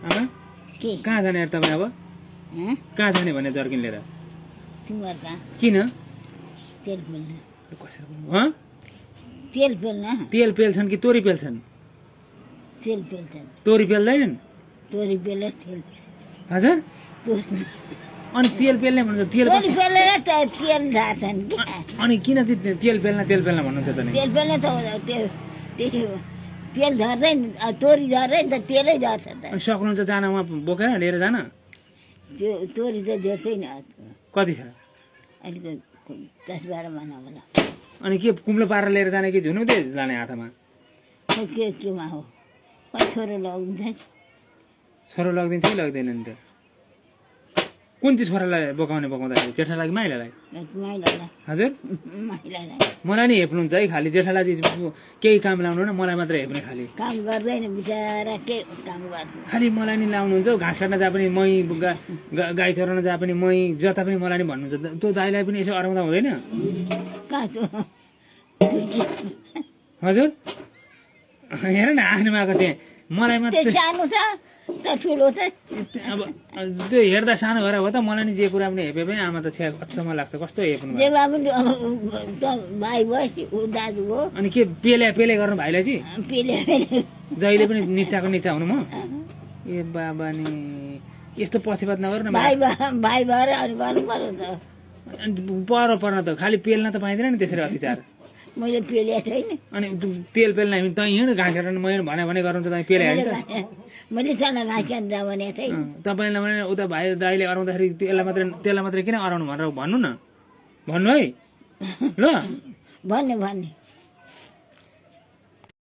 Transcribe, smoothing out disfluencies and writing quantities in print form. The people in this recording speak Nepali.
आमा के कहाँ जाने यार तपाईँ अब हँ कहाँ जाने भने जर्किन लिएर तिमीहरू कहाँ किन तेल पेल्न कसरी भन्नु हँ तेल पेल्न तेल पेल्छन् कि तोरी पेल्छन् तेल पेल्छन् तोरी पेल्दैनन् तोरी पेले तेल हजुर तोरी अनि तेल पेल्ने भन्नु तेल तोरी पेलेर त तेल झार्छन् क्या अनि किन चाहिँ तेल पेल्न भन्नुहुन्छ त नि तेल पेल्न त त्यो तेल झर्दैन तोरी झर्दैन त तेलै झर्छ त अनि सक्नुहुन्छ जान उहाँ बोकेर लिएर जान त्यो तोरी त झर्छैन कति छ अलिक 10-12 महिना होला अनि के कुम्लो पारेर लिएर जाने कि झुनु दे जाने हातमा खै केमा हो खै छोरो लगिन्छ छोरो लगिदिन्छ कि लगिँदैन त कुन चाहिँ छोरालाई बोकाउँदाखेरि जेठालाई कि माइलालाई माइलालाई हजुर माइलालाई मलाई नि हेप्नुहुन्छ है खालि जेठालाई केही काम लाउनु न मलाई मात्रै हेप्ने खालि काम गर्दैन बिचरा के काम गर्छ खालि मलाई नि लाउनुहुन्छ घाँस काट्न जहाँ पनि मै गाई चराउन जहाँ पनि मै जता पनि मलाई नि भन्नुहुन्छ त्यो दाइलाई पनि यसो अराउँदा हुँदैन कहाँ त्यो हजुर हेर न आफूमा आएको त्यहाँ मलाई त्यो मात्रै सानो छ त ठुलो छ अब त्यो हेर्दा सानो भएर हो त मलाई नि जे कुरा पनि हेपे पनि आमा त छ्या अचम्म लाग्छ कस्तो हेप्नु जे भए पनि त भाइ भयो ऊ दाजु हो अनि के पेले गर्नु भाइलाई चाहिँ पेले जहिले पनि निचाको निचा हुनु म ए बाबा नि यस्तो पछिपात नगर्नु न भाइ भएर अनि गर्नु पर्यो त पर्न त खालि पेल्न त पाइँदैन नि त्यसरी अत्याचार मैले पेलेको छैन अनि तेल पेल्न हामी तँ हिँड घाँस काट्न मैले भने गरौँ त तपाईँ पेले हाल्छ मैले चल्न घाँस काट्दा भनेको छैन तपाईँलाई भने उता भाइ दाइले अराउँदाखेरि त्यसलाई मात्रै किन अराउनु भनेर भन्नु न भन्नु है ल भन्ने